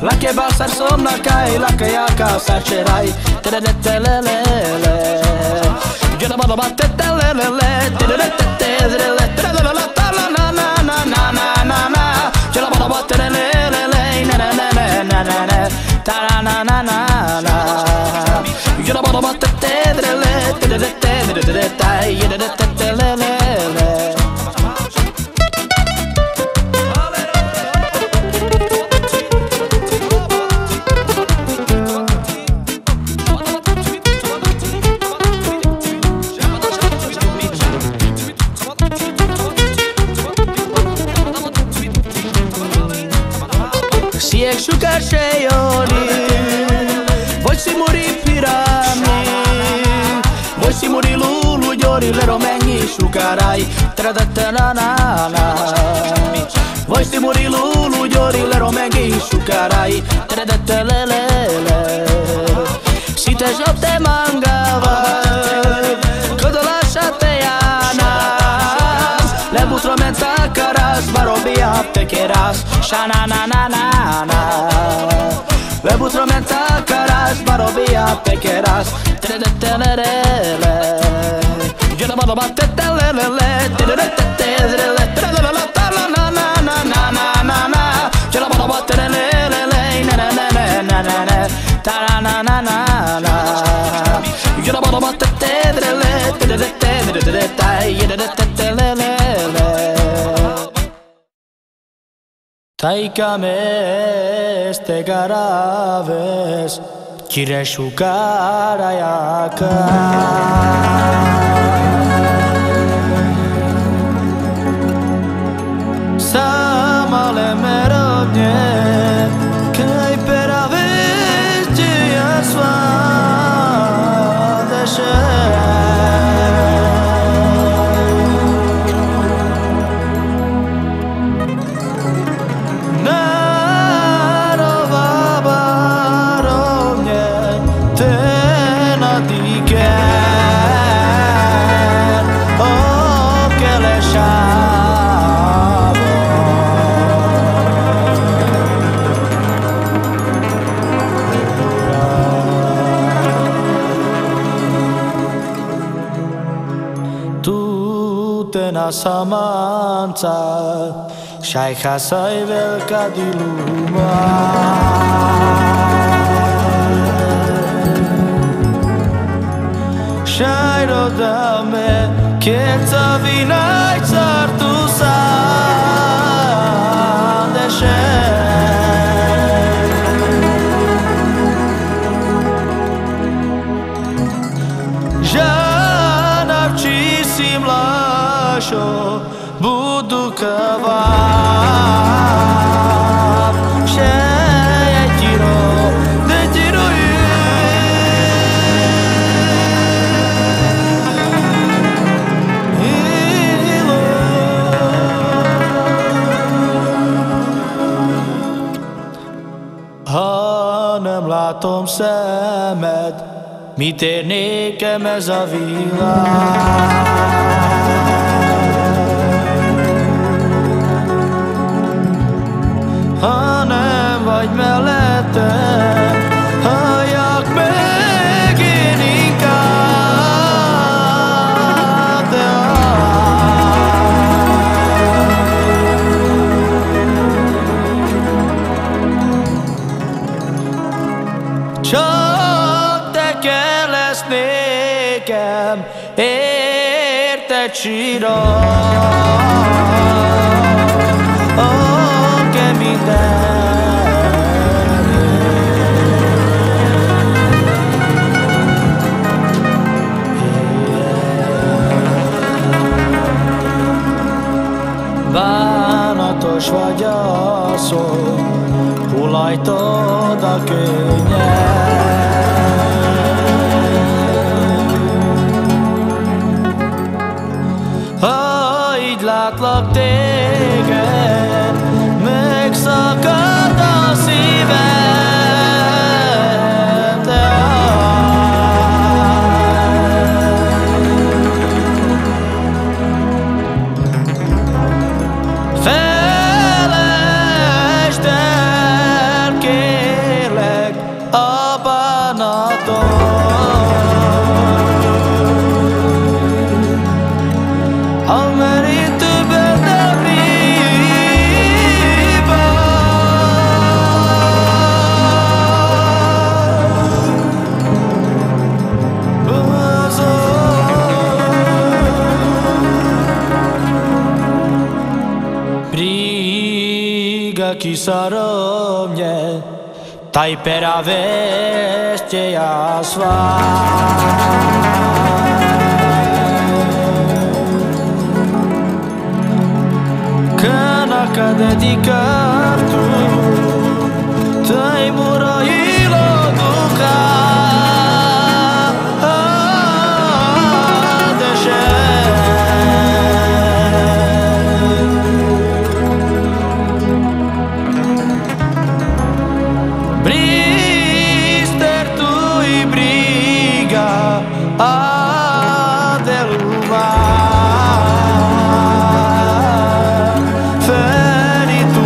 La che balsar somna kai, la che a casa cerai. Telele. Get a bottle of telele. Si è sciuca sceioni, voi si muri pirami, voi si muri lulu giori le romegni sciucarai, tradatanana. Voi si muri lulu giori le romegni sciucarai, tradatalele. Si te jopte mangava, codo lasciate anas, le butromenta caras, varobia pecheras, shanananana. Le butromenta caras, varobia pecheras, tredetelele. Yo la mano battetelele, tredetelele, tredetelele, yo la mano battelele, na taranana. Yo la mano battetelele, tredetelele. Taikame este garaves, kireshu karayaka. Samale merodnie, kaj peraves dzieja sładesze. Na samanca Shaykha Saivel Kadiluma Shairo dame Kietza vinaj Cartu sandeshe Janavčisim lašo Budu kavar Šejtiro Detiruju Ha nem látom szemed Mit ér nékem ez a világ Ha nem vagy mellettem, halljak meg én inkább, de csak te kell lesz nékem, érted sírok. Bánatos vagy asszony, hulajtod a könnyed. Ha így látlak téged, megszakad a szívem. Felejtsd el, Al merito bene riba briga chi sarò mie tai per aveste a sva că dedicar tu te-ai murailo duca deșe brister tu i briga a deluva ferito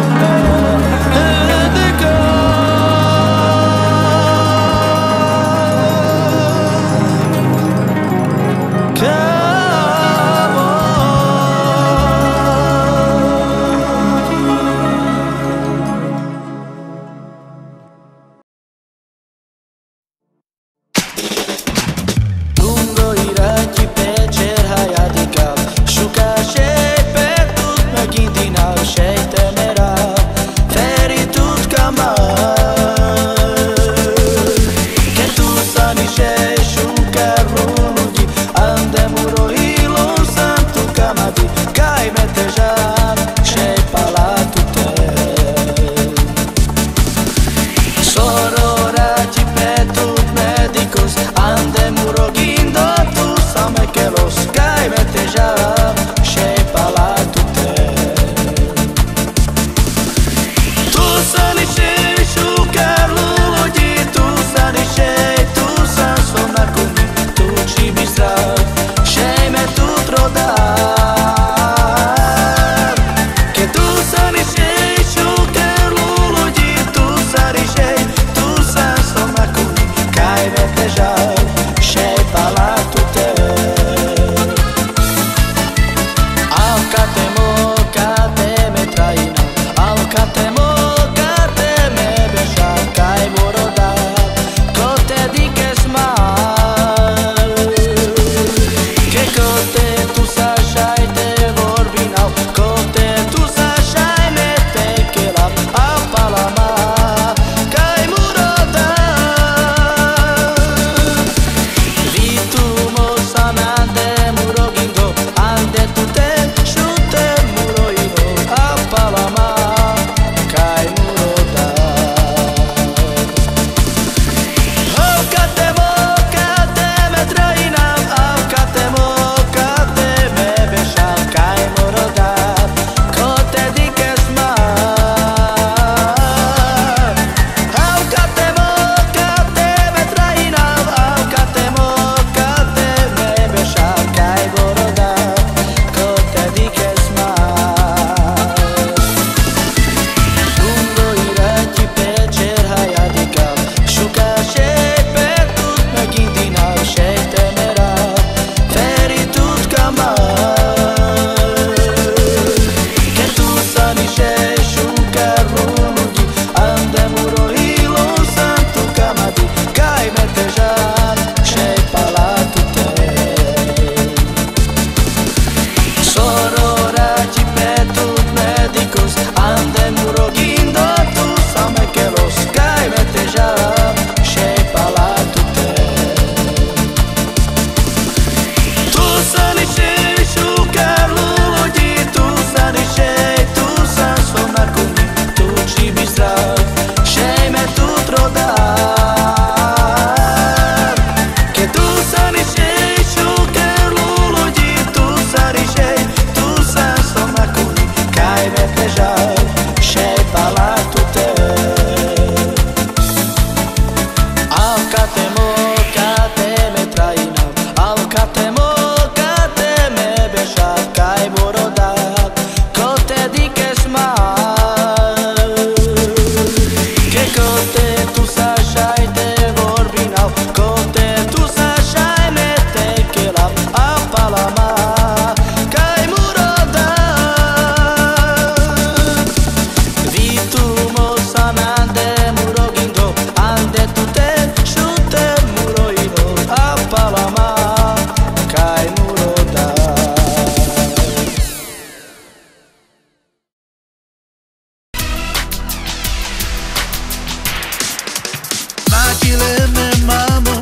Macile me mamă,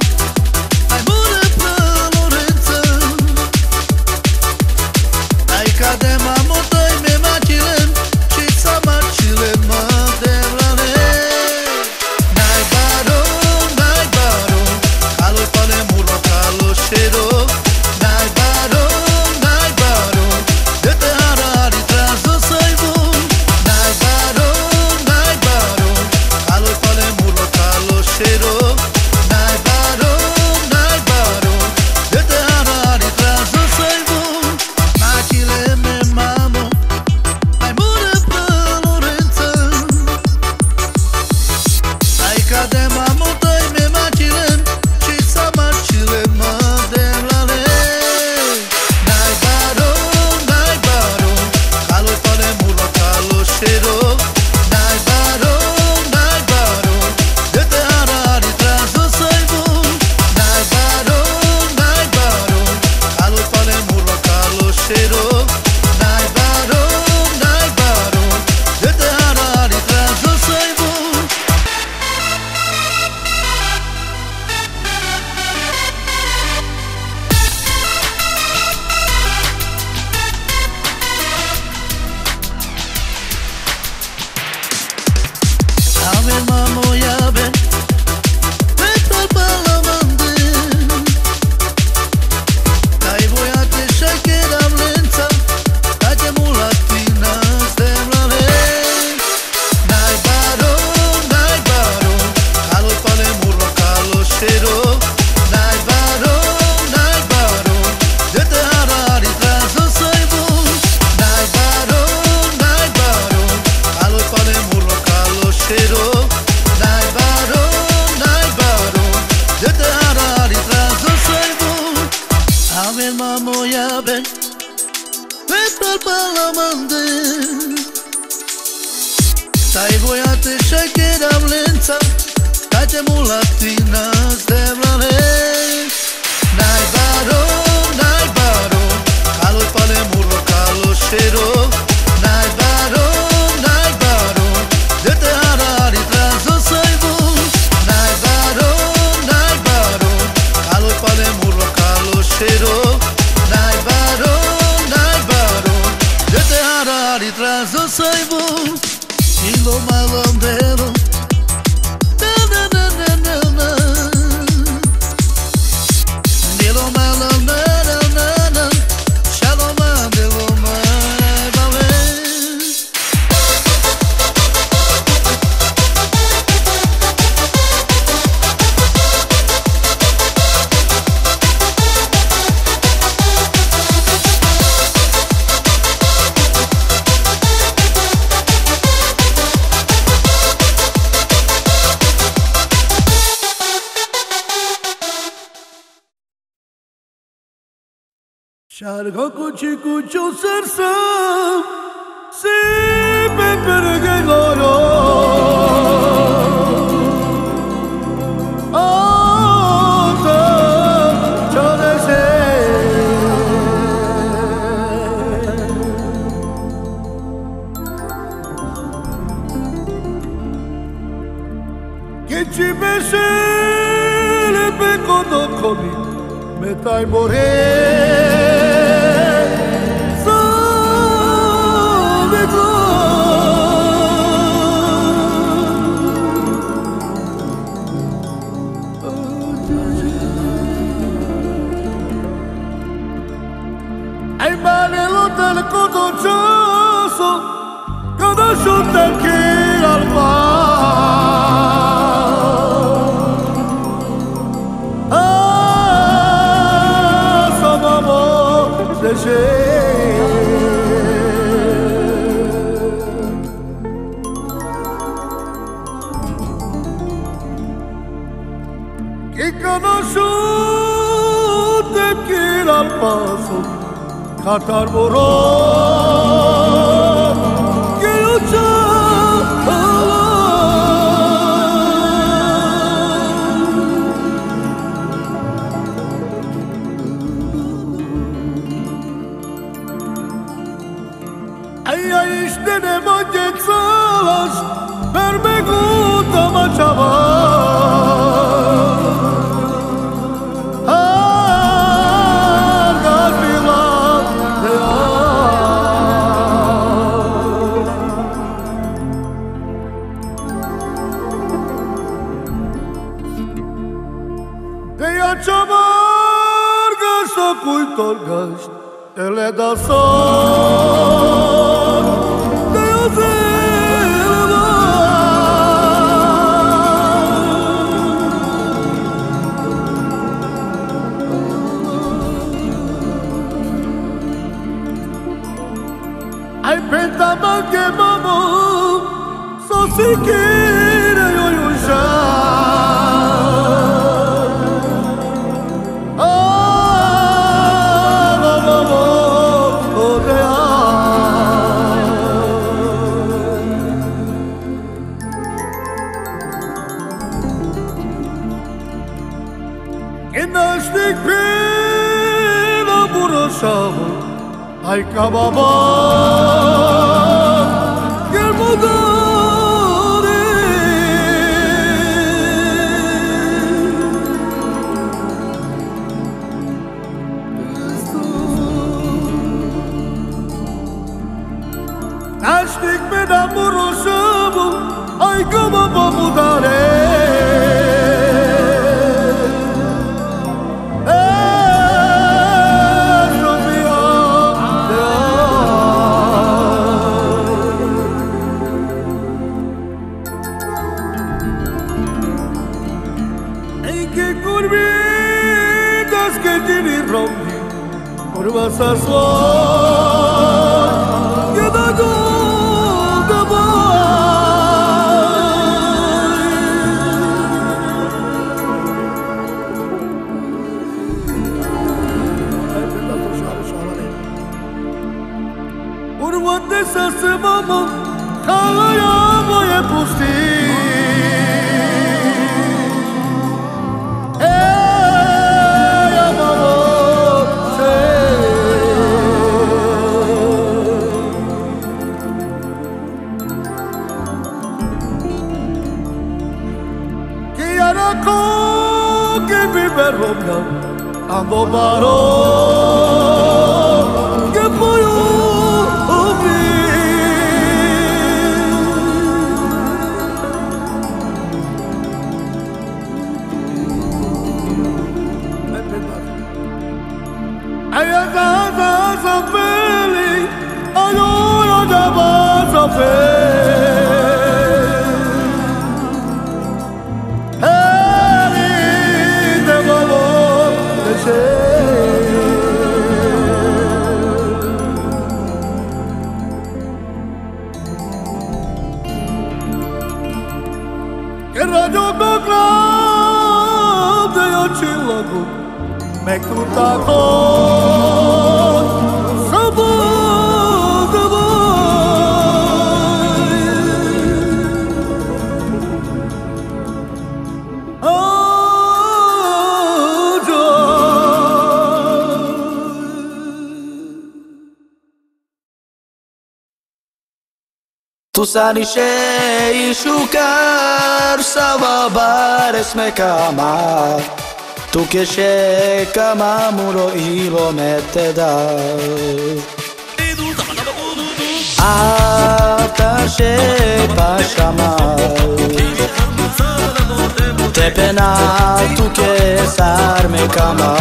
ai bună plălurință. Ai cade mamă, dai me macile, și sa macile mă devrane. N-ai baro, calo pale murlo, calo shero. N-ai baro, de te harari trazo sai bun. N-ai baro, calo pale murlo, calo shero. N-ai baro, de te harari trazo sai bun. Macile me mamă, ai bună plălurință. Ai cade mamă, dai me macile, și sa macile mă devrane. N-ai baro, calo pale murlo, calo shero. N-ai baro, de te harari trazo sai bun. N-ai baro, calo pale murlo, calo shero. N-ai baro, de te harari trazo sai bun. Amen mamo yabe, metal balamande. Dai voia te shaker avlența, tace mulatina stemlale. N-ai baro, calo pale murlo, calo shero. N-ai baro, de te harari trazo sai bun. N-ai baro, calo pale murlo, calo shero. N-ai baro, de te harari trazo sai bun. Amen mamo yabe, metal balamande. Dai voia te shaker avlența, tace mulatina stemlale. N-ai baro, calo pale murlo, calo shero. N-ai baro, de te harari trazo sai bun. N-ai baro, calo pale murlo, calo shero. N-ai baro, de te harari trazo sai bun. Ilo malambero, na. Nilo malambero, na. Shalom andelo mai bale. Shargo cucho sersa, si me pergue loro. Ota chorese, che ci bese le pecono coli, metai morire. Ai manello del codocioso, conosciuto anche al mare. Sono amore c'è. Che conosciuto anche al paso. Katar boro geliyor. Ay işte ne macet salas, verme guta maçava. da chamarga so kuitor gasht ele da son de ozelva ai pentama que mamo so sikira yo yusha Ai cababa gel modare Ashtik me da muroshabu ai cababa mudare Sa soir que da golda boy Urvate sa se mama khalaya moje pusti Ando baro che poi ovvi ai da sapeli ayo da ba sapeli Che raggio grande io ci lago me tutta con sabor voi Tu sani shei shukar savabares me kama Tu che she kama muro ilo mette da Atar she pashama Te pena tu che sar me kama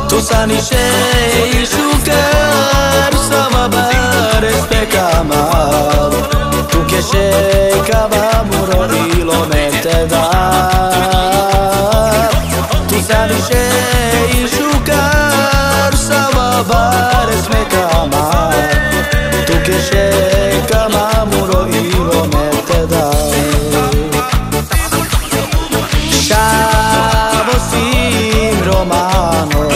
Tu sani shei shukar savabares me kama Tu che sei cavamuro ilo mette da Tu sani sei shukar savabares me kama Tu che sei cavamuro ilo mette da Shavo sim romano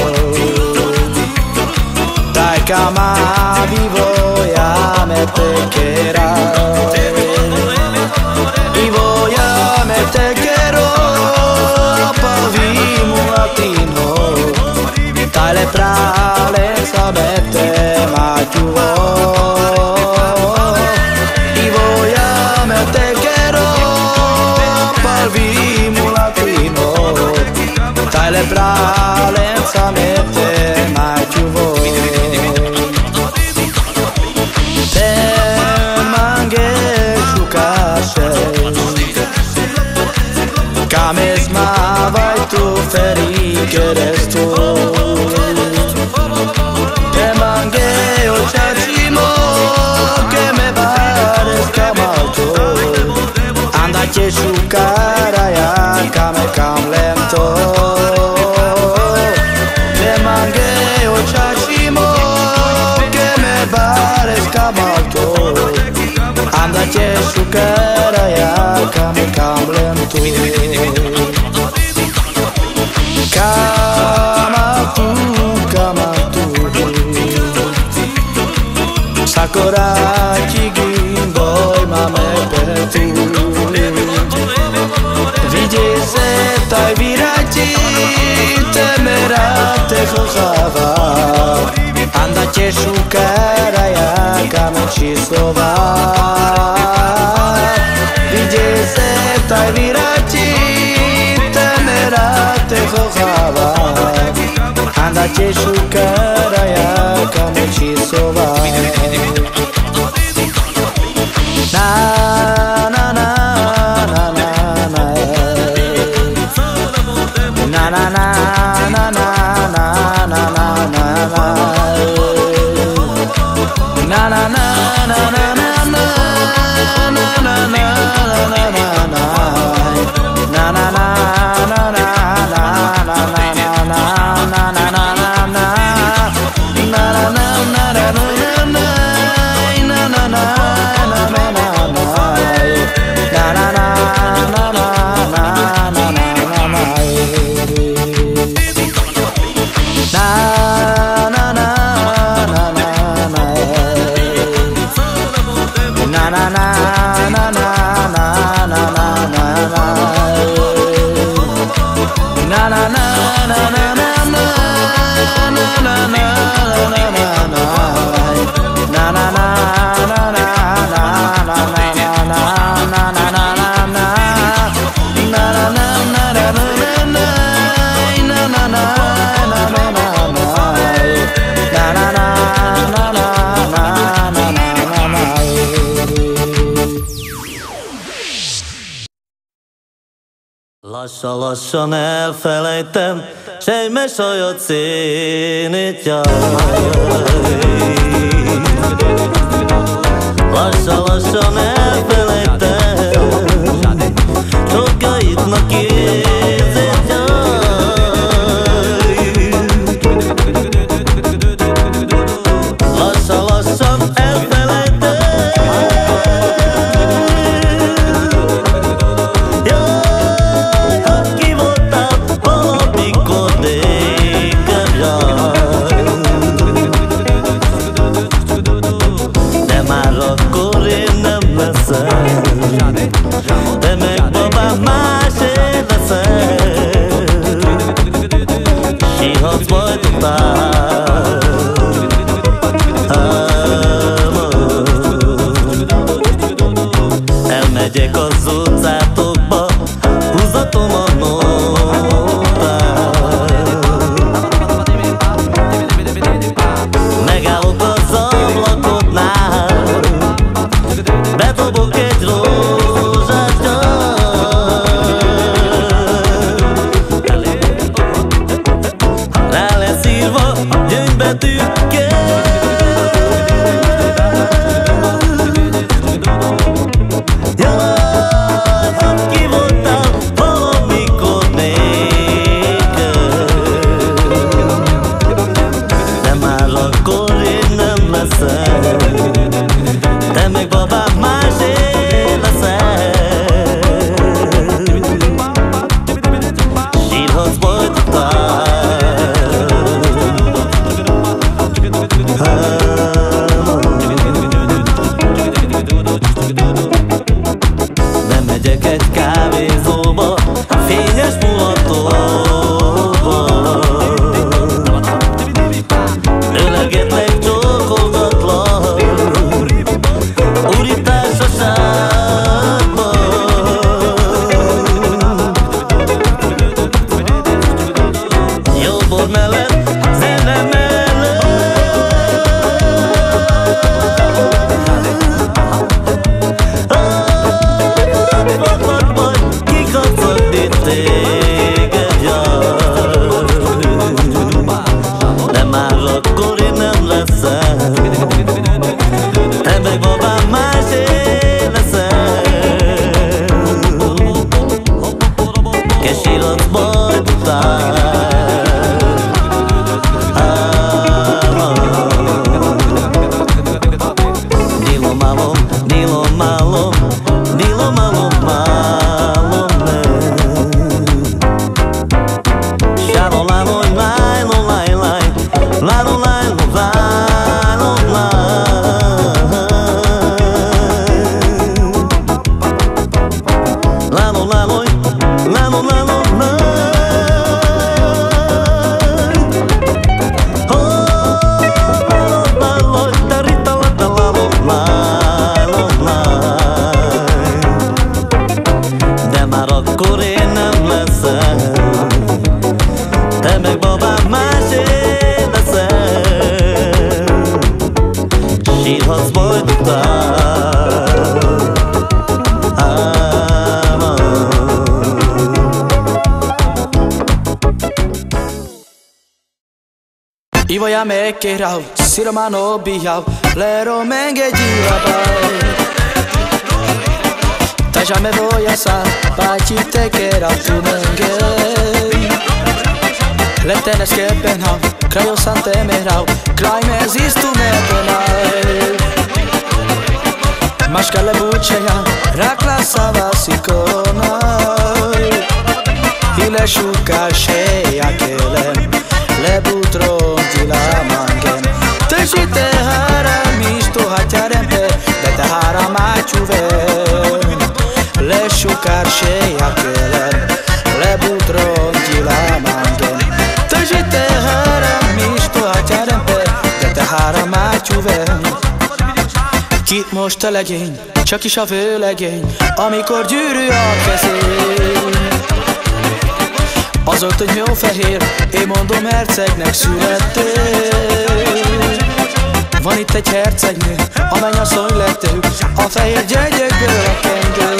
Dai kama vivo ya me tequera Y voy a meter quiero pavimo latino Tale prale sabete ma chiuvo Y voy a meter quiero pavimo latino Tale prale sabete ma chiuvo Ten manghe keresztül. Te mangueo chachimo que me pares camalto. Anda che shucara ya kame kamlemto. Te mangueo chachimo que me pares camalto. Anda che shucara ya kame kamlemto. Sakura chigin boy mame petu. Vidjeze taj virači temera te hohava. Anda ćeš u karaja kameći slova. Vidjeze taj virači temera te hohava. Anda ćeš u karaja kameći slova. Na na na na na na na na na na na na na na na Lassan elfelejtem, sejmes saját színét jaj. Lassan elfelejtem, sokaidnak érzét jaj. Lassan elfelejtem. Te meg babám másé leszel, síhatsz majd után. Elmegyek az utcátokba, húzatom a nótát. Megállok az ablakotnál, bedobok egy rózsát rá lesz írva gyöngybetűkkel. Jaj, hát ki voltál valamikor nékem, de már akkor én nem leszek. Te meg babám másé leszel, sírhatsz majd után. Nem megyek egy kávézóba, fényes mulatóba. Ölegetlek, csókolgatlak, úri társaságban. Jó bor mellett, zene mellett. Foglak majd, kikacagni téged, jaj. már akkor én nem leszem, te meg babám másé leszel. Sírhatsz majd után, I voy a me quedar, si lo mano bijao, lero menge girabay. Ta ya me voy a sa, pa' te queda tu menge. Le tienes que penar, creo sante merau, crai me zistu me penai. Mas que le bucea, rakla sava si coronai. I le shuka sheia kelem, le butronti la mangen. Te și te haramiști tu hatearempe, de te haramaciuven. Le șucar sheia kelem, le butronti la mangen. Te și te haramiști tu hatearempe, de te haramaciuven. Két most a legény, csak is a vőlegény, amikor gyűrű a kezén. Az ott egy fehér, én mondom hercegnek születtél. Van itt egy hercegnő, a mennyasszony lett ő, a fehér gyegyekből a kengő.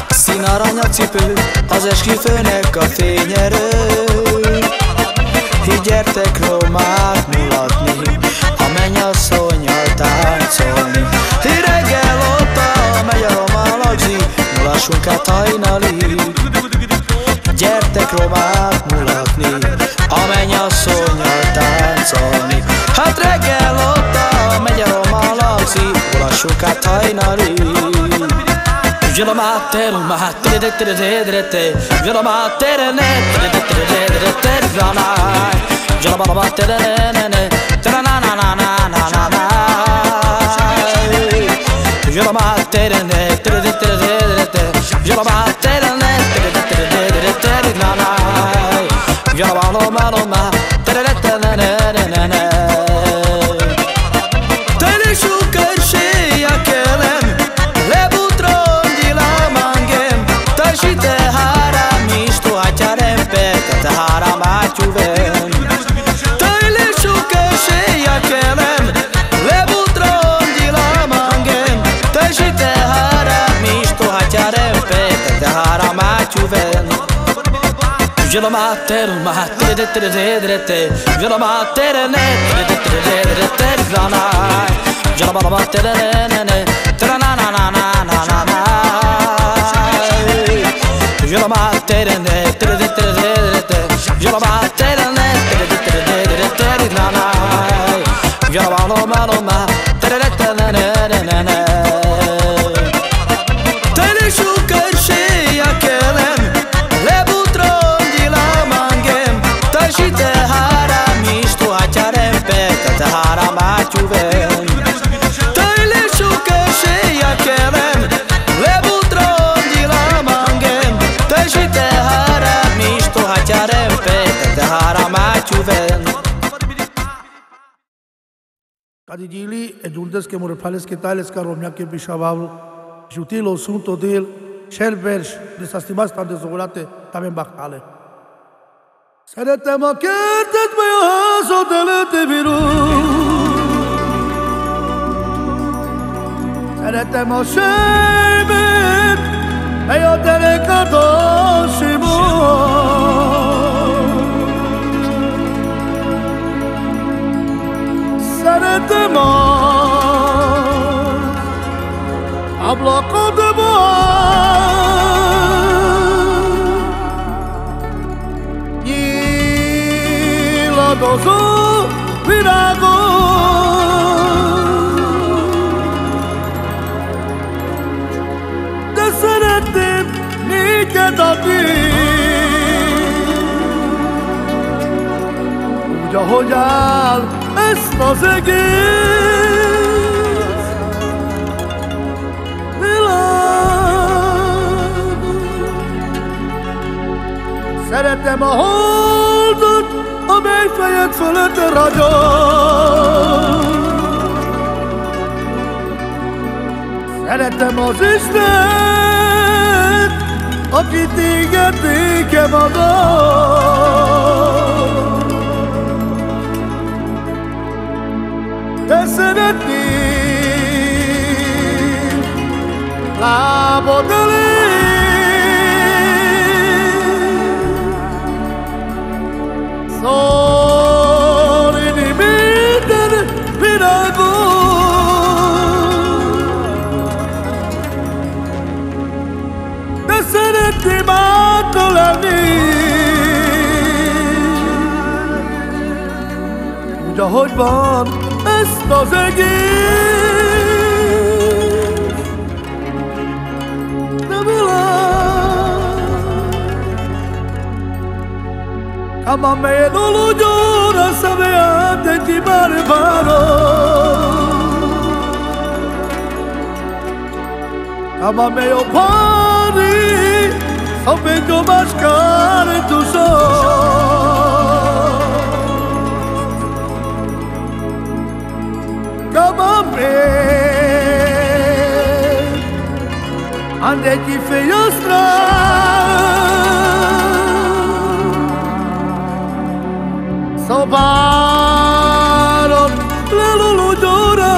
Színarany a cipő, az esküvőnek a fényerő. Így gyertek romát mulatni, a mennyasszonnyal táncolni. Így reggel ott megy a román lagzi, mulassunk át hajnalig. Gyertek romát mulatni, a mennyasszonnyal táncolni. Hát reggel ott megy a román lagzi, mulassunk át hajnalig. Violomate, romate, de-de-de-de-de-de-de. Violomate, de-de-de-de-de-de-de. Violomate, de-de-de-de-de. Ta-na-na-na-na-na-na-na. Violomate, de-de-de-de-de-de. Violomate, de-de-de-de-de-de. Violoma, ta-da-da-da-da-da-da-da. Te-le șucăr sheia kelem, le butrongi la mangem. Ta și te haramiști tu hatearempe, de te haramaciuven. Te-le șucăr sheia kelem, le butrongi la mangem. Ta și te haramiști tu hatearempe, de te haramaciuven. Violomate, romate, de-de-de-de-de-de. Violomate, de-de-de-de-de-de. Violomate, de-de-de-de-de. Ta-na-na-na-na-na-na. Violomate, de-de-de-de-de-de. Violomate, de-de-de-de-de-de. Violoma, ta-da-da-da-da-da-da. Te-le șucăr sheia kelem, le butrongi la mangem. Ta și te haramiști tu hatearempe, de te haramaciuven. Te-le șucăr sheia kelem, le butrongi la mangem. Ta și te haramiști tu hatearempe, de te haramaciuven. Cadigili e giuntes che morfales che tales caromia che bishaval jutilo sunto del shelbersh desastimas tan desolate tamen bakale. Serete maketet me haso delete viru. Serete mo shebet e yo dele kadoshimo. Serete mo ablako de bo. Nila dozo virago. De szeretném néked adni, úgy ahogy áll ezt az egész világ. Szeretem a holdot, amely fejed fölött ragyog. Szeretem az Isten, Aki téged nékem te szeretnél lábad elé szólni minden virágon. Te szeretnél bátor lenni, úgy ahogy van ezt az egész, de világ. Ama me dolu llora sabeate ti barbaro, ama me opari sabe mascare tu Ama me ande ti feio Sobaron le lulu llora,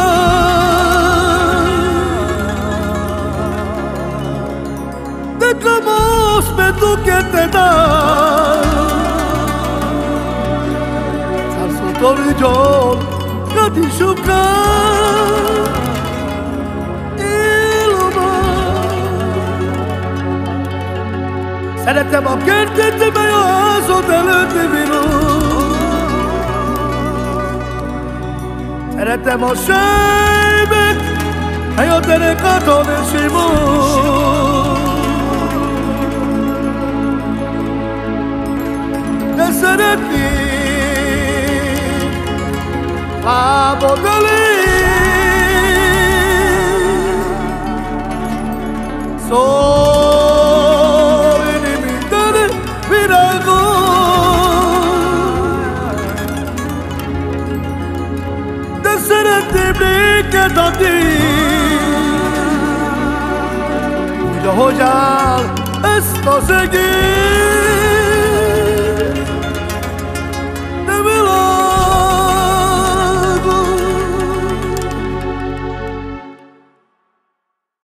declamos pe tu que te da, al sotorigion ca ti sciuca Szeretem a kertet, mely a házad előtt virul. Szeretem a sejmet, mely a derekadon simul. De szeretnék lábad elé szólni minden virágon. De szeretném néked adni, úgy ahogy áll ezt az egész.